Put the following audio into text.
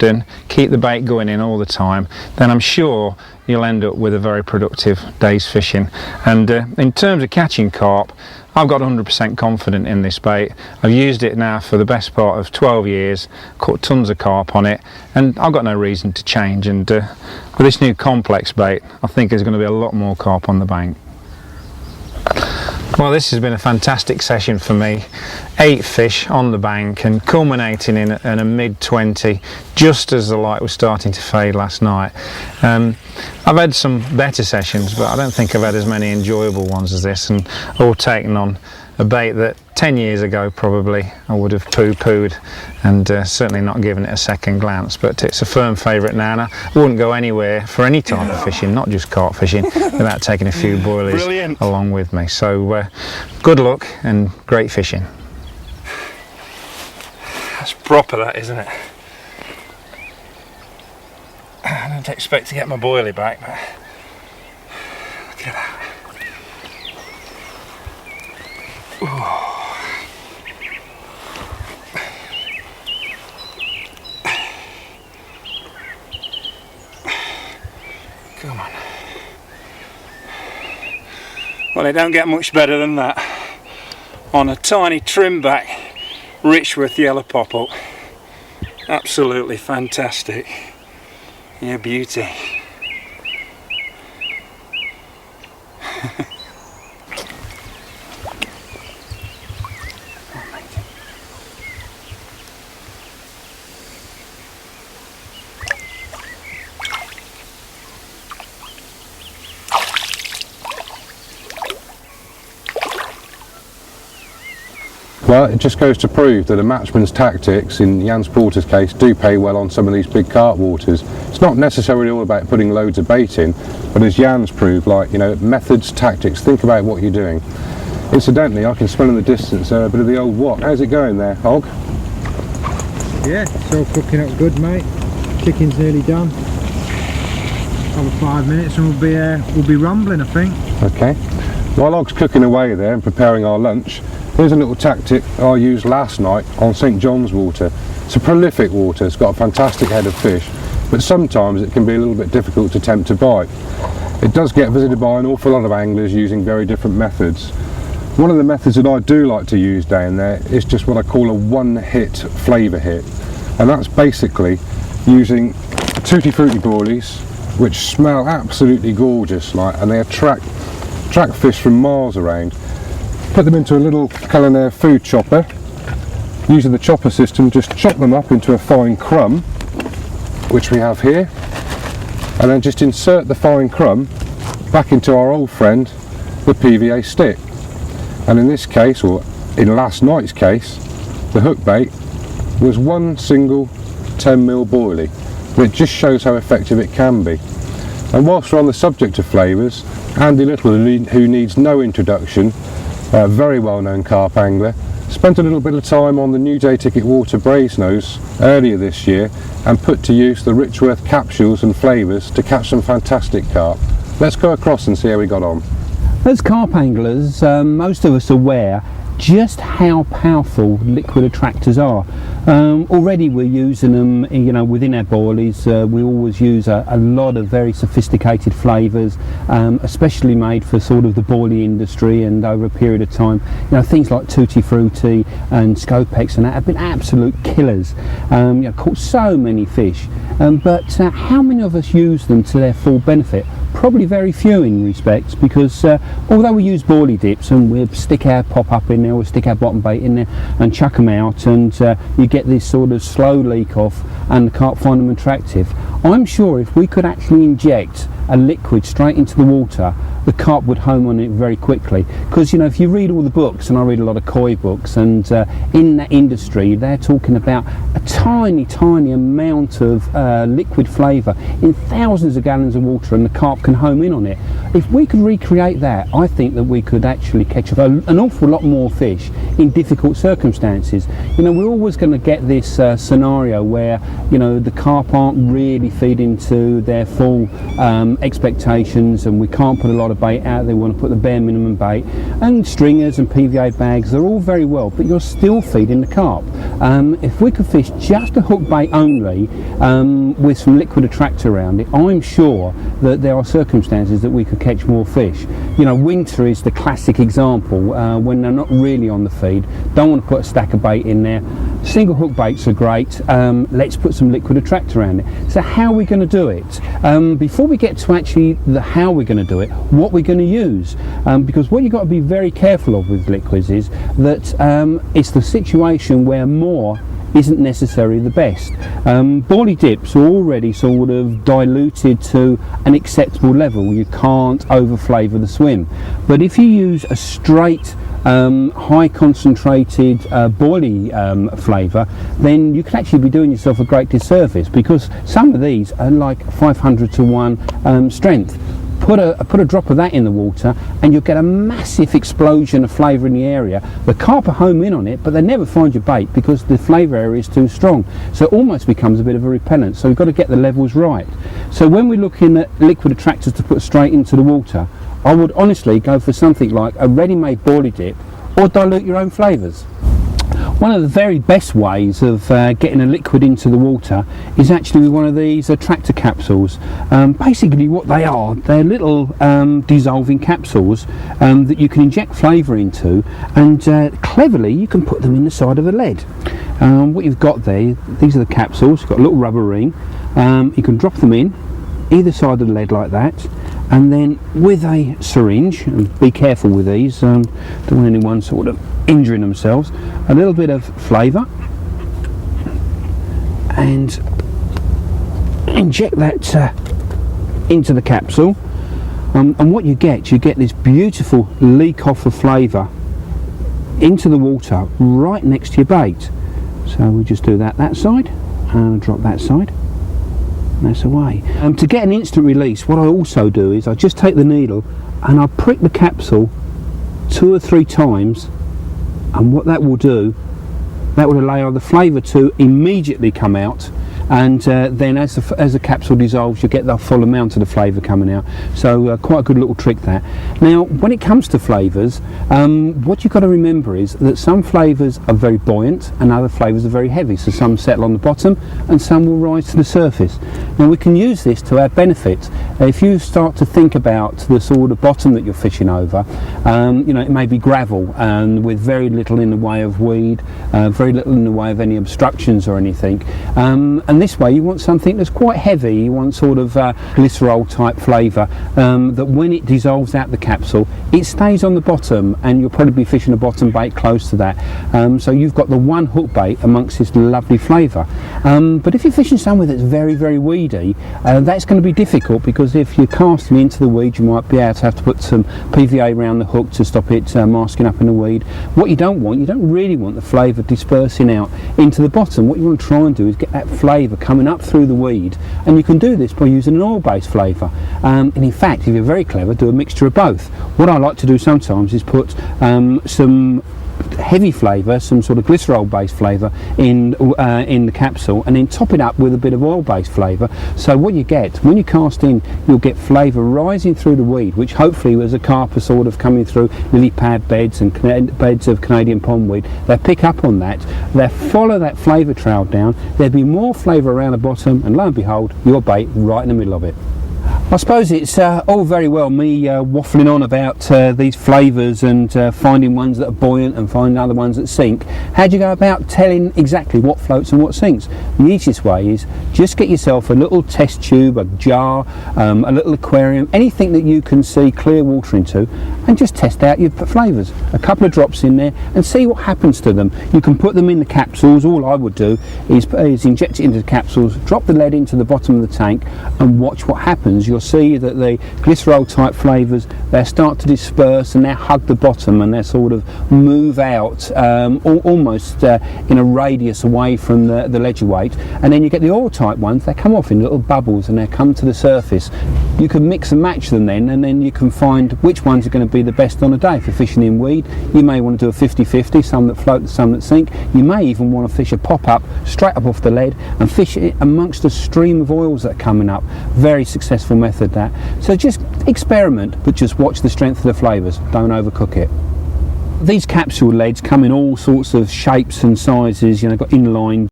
often, keep the bait going in all the time, then I'm sure you'll end up with a very productive day's fishing. And in terms of catching carp, I've got 100% confident in this bait. I've used it now for the best part of 12 years, caught tons of carp on it, and I've got no reason to change. And with this new complex bait, I think there's going to be a lot more carp on the bank. Well, this has been a fantastic session for me. 8 fish on the bank and culminating in a mid-20 just as the light was starting to fade last night. I've had some better sessions, but I don't think I've had as many enjoyable ones as this, and all taken on a bait that 10 years ago probably I would have poo-pooed and certainly not given it a second glance, but it's a firm favourite now, and I wouldn't go anywhere for any type of fishing, not just carp fishing, without taking a few boilies along with me. So good luck and great fishing. That's proper, that, isn't it? I don't expect to get my boilie back, but look at that. Ooh. Come on. Well, it don't get much better than that on a tiny trim back RicRichworth yellow popple. Absolutely fantastic. Yeah, beauty. Well, it just goes to prove that a matchman's tactics, in Jan's Porter's case, do pay well on some of these big carp waters. It's not necessarily all about putting loads of bait in, but as Jan's proved, like, you know, methods, tactics, think about what you're doing. Incidentally, I can smell in the distance a bit of the old wok. How's it going there, Hog? Yeah, it's all cooking up good, mate. Chicken's nearly done. Over 5 minutes and we'll be rumbling, I think. Okay. While Hog's cooking away there and preparing our lunch, here's a little tactic I used last night on St John's water. It's a prolific water, it's got a fantastic head of fish, but sometimes it can be a little bit difficult to tempt a bite. It does get visited by an awful lot of anglers using very different methods. One of the methods that I do like to use down there is just what I call a one-hit flavour hit, and that's basically using tutti frutti boilies, which smell absolutely gorgeous, like, and they attract fish from miles around. Put them into a little culinaire food chopper. Using the chopper system, just chop them up into a fine crumb, which we have here, and then just insert the fine crumb back into our old friend, the PVA stick. And in this case, or in last night's case, the hook bait was one single 10mm boilie. But it just shows how effective it can be. And whilst we're on the subject of flavours, Andy Little, who needs no introduction, a very well-known carp angler, spent a little bit of time on the new day ticket water Brasenose earlier this year and put to use the RicRichworth capsules and flavours to catch some fantastic carp. Let's go across and see how we got on. As carp anglers, most of us are aware just how powerful liquid attractors are. Already we're using them, you know, within our boilies. We always use a lot of very sophisticated flavours, especially made for sort of the boilie industry, and over a period of time, you know, things like Tutti Frutti and Scopex and that have been absolute killers. You know, caught so many fish, but how many of us use them to their full benefit? Probably very few in respects, because although we use boilie dips and we stick our pop up in there, we stick our bottom bait in there and chuck them out, and you get this sort of slow leak off and the carp find them attractive. I'm sure if we could actually inject a liquid straight into the water, the carp would home on it very quickly. Because, you know, if you read all the books, and I read a lot of koi books, and in that industry they're talking about a tiny amount of liquid flavour in thousands of gallons of water, and the carp can home in on it. If we could recreate that, I think that we could actually catch an awful lot more fish in difficult circumstances. You know, we're always going to get this scenario where, you know, the carp aren't really feeding to their full expectations, and we can't put a lot of bait out. They want to put the bare minimum bait, and stringers and PVA bags, they're all very well, but you're still feeding the carp. If we could fish just a hook bait only with some liquid attractor around it, I'm sure that there are circumstances that we could catch more fish. You know, winter is the classic example, when they're not really on the feed, don't want to put a stack of bait in there. Single hook baits are great. Let's put some liquid attractor around it. So how are we going to do it? Before we get to actually the how we're going to do it, what we're going to use, because what you've got to be very careful of with liquids is that it's the situation where more isn't necessarily the best. Boilie dips are already sort of diluted to an acceptable level. You can't over flavour the swim. But if you use a straight high concentrated boilie flavour, then you can actually be doing yourself a great disservice, because some of these are like 500 to 1 strength. Put a drop of that in the water and you'll get a massive explosion of flavour in the area. The carp are home in on it, but they never find your bait because the flavour area is too strong. So it almost becomes a bit of a repellent. So we've got to get the levels right. So when we're looking at liquid attractors to put straight into the water, I would honestly go for something like a ready-made boilie dip, or dilute your own flavours. One of the very best ways of getting a liquid into the water is actually with one of these attractor capsules. Basically what they are, they're little dissolving capsules that you can inject flavour into, and cleverly you can put them in the side of a lead. What you've got there, these are the capsules, you've got a little rubber ring, you can drop them in either side of the lead like that, and then with a syringe, and be careful with these, don't want anyone sort of injuring themselves, a little bit of flavour, and inject that into the capsule, and what you get this beautiful leak off of flavour into the water right next to your bait. So we just do that side, and drop that side. That's away. To get an instant release, what I also do is I just take the needle and I prick the capsule 2 or 3 times, and what that will do, that will allow the flavour to immediately come out, and then as the capsule dissolves, you get the full amount of the flavour coming out. So quite a good little trick there. Now when it comes to flavours, what you've got to remember is that some flavours are very buoyant and other flavours are very heavy, so some settle on the bottom and some will rise to the surface. Now we can use this to our benefit. If you start to think about the sort of bottom that you're fishing over, you know, it may be gravel and with very little in the way of weed, very little in the way of any obstructions or anything, and this way you want something that's quite heavy. You want sort of glycerol type flavour, that when it dissolves out the capsule it stays on the bottom, and you'll probably be fishing a bottom bait close to that, so you've got the one hook bait amongst this lovely flavour. But if you're fishing somewhere that's very, very weedy, that's going to be difficult, because if you're casting into the weed you might be able to have to put some PVA around the hook to stop it masking up in the weed. What you don't really want the flavour dispersing out into the bottom. What you want to try and do is get that flavour coming up through the weed, and you can do this by using an oil-based flavour, and in fact, if you're very clever, do a mixture of both. What I like to do sometimes is put some heavy flavour, some sort of glycerol based flavour in the capsule, and then top it up with a bit of oil based flavour. So what you get when you cast in, you'll get flavour rising through the weed, which hopefully, as a carp are sort of coming through lily pad beds and beds of Canadian pondweed, they pick up on that, they follow that flavour trail down, there'll be more flavour around the bottom, and lo and behold, your bait right in the middle of it. I suppose it's all very well me waffling on about these flavours and finding ones that are buoyant and finding other ones that sink. How do you go about telling exactly what floats and what sinks? The easiest way is just get yourself a little test tube, a jar, a little aquarium, anything that you can see clear water into, and just test out your flavours. A couple of drops in there and see what happens to them. You can put them in the capsules. All I would do is inject it into the capsules, drop the lead into the bottom of the tank, and watch what happens. You'll see that the glycerol type flavours, they start to disperse and they hug the bottom, and they sort of move out almost in a radius away from the ledger weight. And then you get the oil type ones, they come off in little bubbles and they come to the surface. You can mix and match them then, and then you can find which ones are going to be the best on a day. For fishing in weed, you may want to do a 50-50, some that float, some that sink. You may even want to fish a pop-up straight up off the lead and fish it amongst a stream of oils that are coming up. Very successful method method that. So just experiment, but just watch the strength of the flavours, don't overcook it. These capsule leads come in all sorts of shapes and sizes, got inline